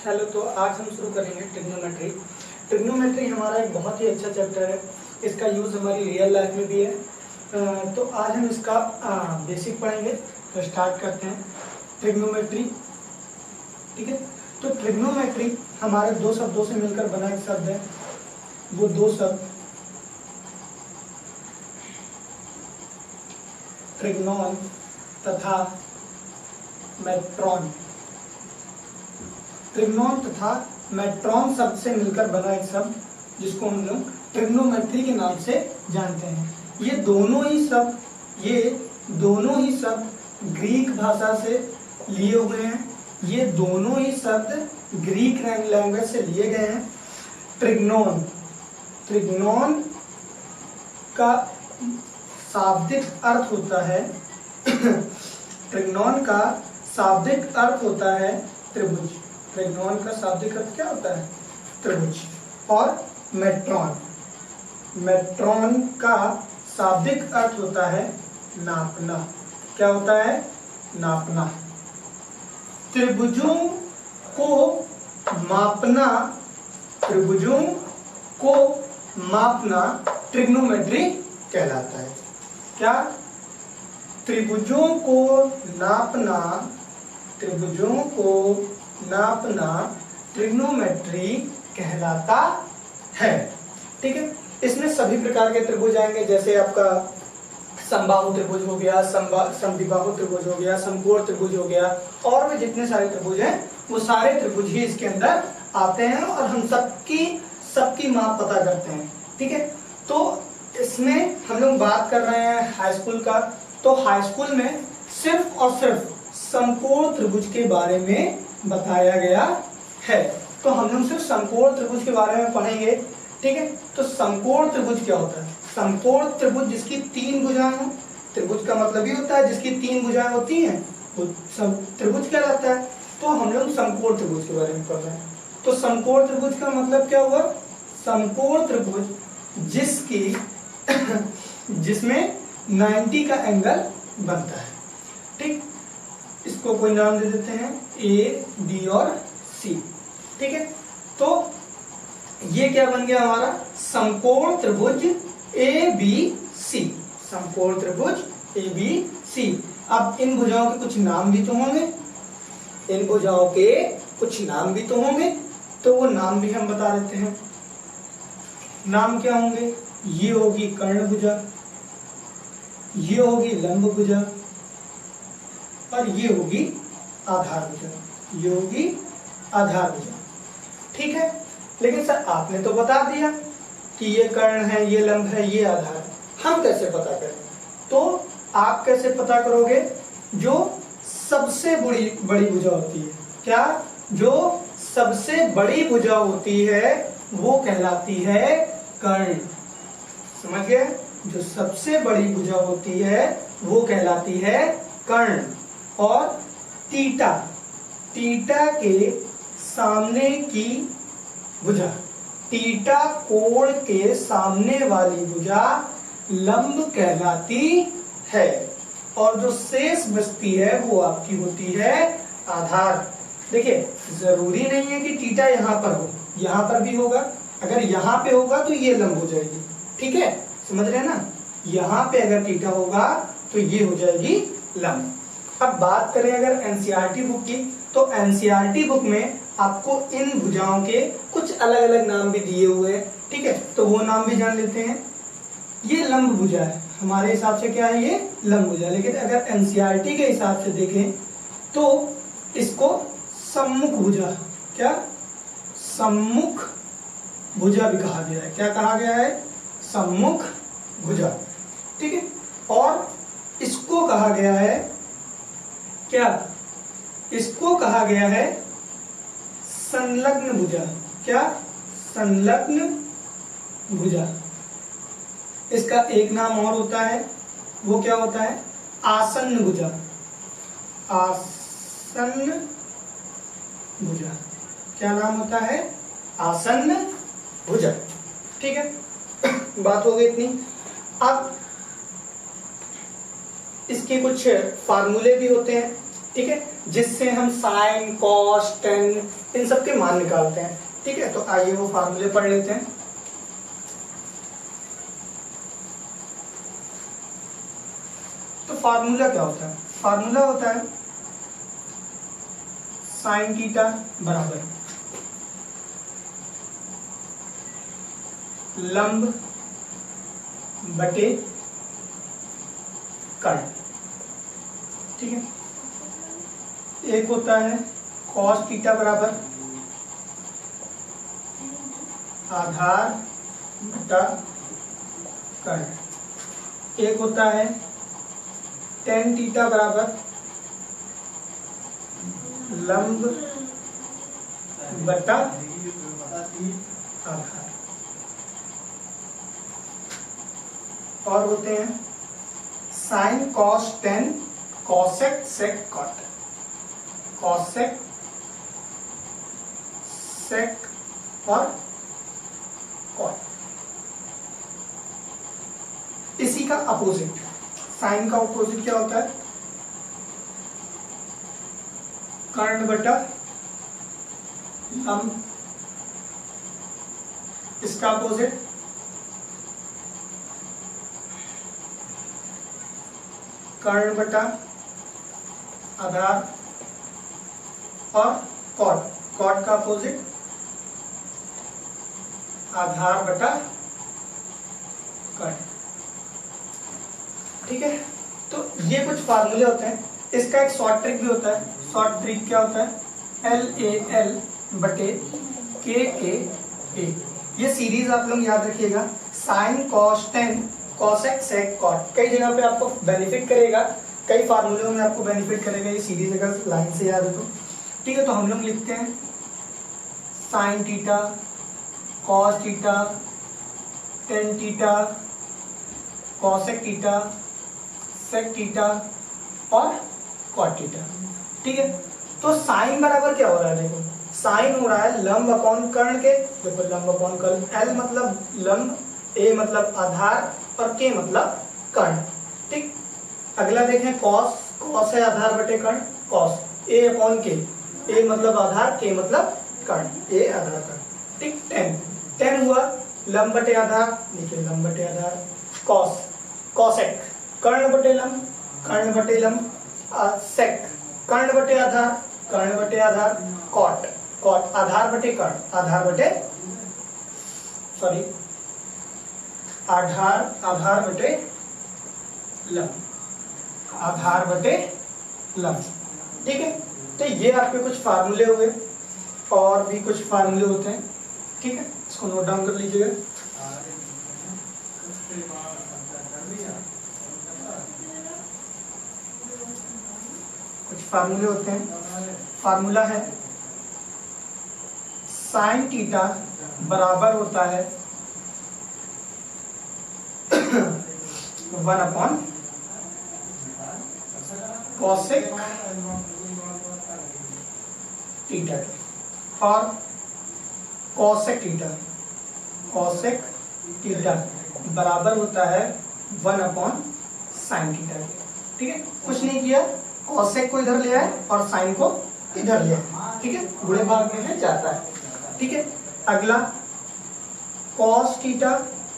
Hello, तो आज हम शुरू करेंगे ट्रिग्नोमेट्री। ट्रिग्नोमेट्री हमारा एक बहुत ही अच्छा चैप्टर है। इसका यूज़ हमारी रियल लाइफ में भी है। तो आज हम इसका बेसिक पढ़ेंगे। तो स्टार्ट करते हैं ट्रिग्नोमेट्री। ठीक है, तो ट्रिग्नोमेट्री हमारे दो शब्दों से मिलकर बना एक शब्द है। वो दो शब्द ट्रिग्नोन तथा मेट्रॉन। ट्रिग्नोन तथा मेट्रॉन शब्द से मिलकर बना एक शब्द जिसको हम लोग ट्रिग्नोमेट्री के नाम से जानते हैं। ये दोनों ही शब्द ग्रीक भाषा से लिए हुए हैं। ये दोनों ही शब्द ग्रीक लैंग्वेज से लिए गए हैं। ट्रिग्नोन का शाब्दिक अर्थ होता है ट्रिग्नोन का शाब्दिक अर्थ होता है त्रिभुज। ट्रिग्नोन का शाब्दिक अर्थ क्या होता है? त्रिभुज। और मेट्रॉन का शाब्दिक अर्थ होता है नापना। क्या होता है? नापना। त्रिभुजों को मापना ट्रिग्नोमेट्री कहलाता है। क्या? त्रिभुजों को नापना ट्रिग्नोमेट्री कहलाता है। ठीक है, इसमें सभी प्रकार के त्रिभुज आएंगे, जैसे आपका समबाहु त्रिभुज हो गया, समद्विबाहु त्रिभुज हो गया, समकोण त्रिभुज हो गया, और भी जितने सारे त्रिभुज हैं वो सारे त्रिभुज ही इसके अंदर आते हैं और हम सबकी माप पता करते हैं। ठीक है, तो इसमें हम लोग बात कर रहे हैं हाई स्कूल का। तो हाई स्कूल में सिर्फ और सिर्फ समकोण त्रिभुज के बारे में बताया गया है। तो हम लोग सिर्फ समकोण त्रिभुज के बारे में पढ़ेंगे। ठीक है, तो समकोण त्रिभुज क्या होता है? समकोण त्रिभुज जिसकी तीन भुजाएं हो। त्रिभुज का मतलब ये होता है जिसकी तीन भुजाएं होती हैं वो त्रिभुज कहलाता है। तो हम लोग समकोण त्रिभुज के बारे में पढ़ रहे हैं। तो समकोण त्रिभुज का मतलब क्या हुआ? समकोण त्रिभुज जिसमें 90 का एंगल बनता है। ठीक, इसको कोई नाम दे देते हैं ए, बी और सी। ठीक है, तो ये क्या बन गया हमारा? समकोण त्रिभुज ए बी सी। समकोण त्रिभुज ए बी सी। अब इन भुजाओं के कुछ नाम भी तो होंगे। तो वो नाम भी हम बता देते हैं। नाम क्या होंगे? ये होगी कर्ण भुजा, ये होगी लंब भुजा और ये होगी आधार भुजा। ठीक है, लेकिन सर आपने तो बता दिया कि ये कर्ण है, ये लंब है, ये आधार है। हम कैसे पता करें? तो आप कैसे पता करोगे? जो सबसे बड़ी भुजा होती है। क्या? जो सबसे बड़ी भुजा होती है वो कहलाती है कर्ण। समझ गए? जो सबसे बड़ी भुजा होती है वो कहलाती है कर्ण। और तीटा के सामने की भुजा, तीटा कोण के सामने वाली भुजा लंब कहलाती है। और जो शेष बचती है वो आपकी होती है आधार। देखिए, जरूरी नहीं है कि तीटा यहाँ पर हो, यहाँ पर भी होगा। अगर यहाँ पे होगा तो ये लंब हो जाएगी। ठीक है, समझ रहे हैं ना? यहाँ पे अगर तीटा होगा तो ये हो जाएगी लंब। अब बात करें अगर एनसीईआरटी बुक की, तो एनसीईआरटी बुक में आपको इन भुजाओं के कुछ अलग अलग नाम भी दिए हुए हैं। ठीक है, तो वो नाम भी जान लेते हैं। ये लंब भुजा है, हमारे हिसाब से क्या है? ये लंब भुजा। लेकिन अगर एनसीईआरटी के हिसाब से देखें तो इसको सम्मुख भुजा, क्या? सम्मुख भुजा भी कहा गया है। क्या कहा गया है? सम्मुख भुजा। ठीक है, और इसको कहा गया है क्या? इसको कहा गया है संलग्न भुजा। क्या? संलग्न भुजा। इसका एक नाम और होता है, वो क्या होता है? आसन्न भुजा। आसन्न भुजा। क्या नाम होता है? आसन्न भुजा। ठीक है, बात हो गई इतनी। अब इसके कुछ फार्मूले भी होते हैं। ठीक है, जिससे हम साइन कॉस टेन इन सब के मान निकालते हैं। ठीक है, तो आइए वो फार्मूले पढ़ लेते हैं। तो फार्मूला क्या होता है? फार्मूला होता है साइन थीटा बराबर लंब बटे कर्ण। ठीक है, एक होता है कॉस थीटा बराबर आधार बटा कर्ण, एक होता है टेन थीटा बराबर लंब बटा आधार, और होते हैं sine cos tan cosec sec cot, cosec sec और कॉट। इसी का अपोजिट, साइन का अपोजिट क्या होता है? कर्ण बटा लंब, इसका अपोजिट कर्ण बटा आधार, और कॉट, कॉट का अपोजिट आधार बटा कर्ण। ठीक है, तो ये कुछ फार्मूले होते हैं। इसका एक शॉर्ट ट्रिक भी होता है। शॉर्ट ट्रिक क्या होता है? LAL बटे KA। ये सीरीज आप लोग याद रखिएगा, sine cos tan cosec sec cot. कई जगह पे आपको बेनिफिट करेगा, कई फार्मूलों में आपको बेनिफिट करेगा ये सीरीज, अगर लाइन से याद है तो। ठीक है, तो हम लोग लिखते हैं sine theta cos theta tan theta cosec theta sec theta और कॉट थीटा। ठीक है, तो साइन बराबर क्या हो रहा है? देखो, साइन हो रहा है लंब अपॉन कर्ण के। देखो, लंब अपॉन कर्ण, L मतलब लंब, A मतलब आधार और K मतलब कर्ण। ठीक, अगला देखें कॉस, कॉस है आधार बटे कर्ण, cos A upon K, A मतलब आधार, K मतलब कर्ण, A आधार कर्ण। ठीक, टेन, टेन हुआ लंब बटे आधार, देखिए लंब बटे आधार, कॉस कॉसेक कर्ण बटे लंब, कर्ण बटे लंब, सेक कर्ण बटे आधार, कर्ण बटे आधार, कॉट, कॉट आधार बटे कर्ण, आधार बटे सॉरी आधार, आधार बटे लंब, आधार बटे लंब। ठीक है, तो ये आपके कुछ फार्मूले हुए, और भी कुछ फार्मूले होते हैं। ठीक है, इसको नोट डाउन कर लीजिएगा। कुछ फार्मूले होते हैं। फार्मूला है साइन थीटा बराबर होता है 1 अपॉन कॉसेक थीटा, और कॉसेक थीटा, कॉसेक थीटा बराबर होता है 1 अपॉन साइन थीटा। ठीक है, कुछ नहीं किया, कॉसेक को इधर ले आए और साइन को इधर ले आए। ठीक है, बुरे भाग में है जाता है। ठीक है, अगला कॉस थीटा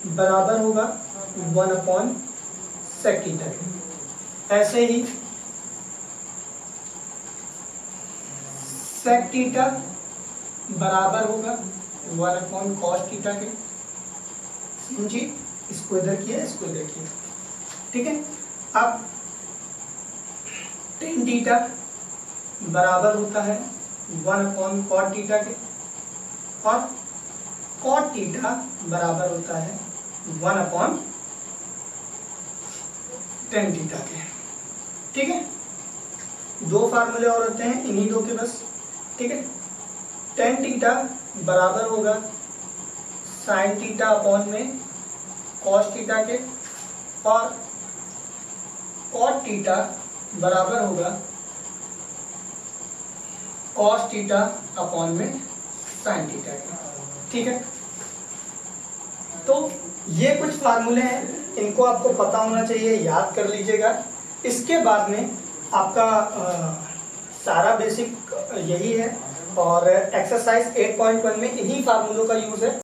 बराबर होगा 1 अपॉन सेक थीटा। ऐसे ही सेक थीटा बराबर होगा 1 अपॉन कॉस थीटा के। समझिए, इसको इधर किया, इसको इधर किया। ठीक है, अब टेन थीटा बराबर होता है 1 अपॉन कॉट थीटा के, और कॉट थीटा बराबर होता है 1 अपॉन टेन थीटा के। ठीक है, दो फार्मूले और होते हैं, इन्हीं दो के बस। ठीक है, टेन थीटा बराबर होगा साइन थीटा अपॉन में कॉस थीटा के, और कॉट थीटा बराबर होगा कॉस थीटा अपॉन में साइन थीटा के। ठीक है, तो ये कुछ फार्मूले हैं, इनको आपको पता होना चाहिए, याद कर लीजिएगा। इसके बाद में आपका सारा बेसिक यही है और एक्सरसाइज 8.1 में इन्हीं फार्मूलों का यूज है।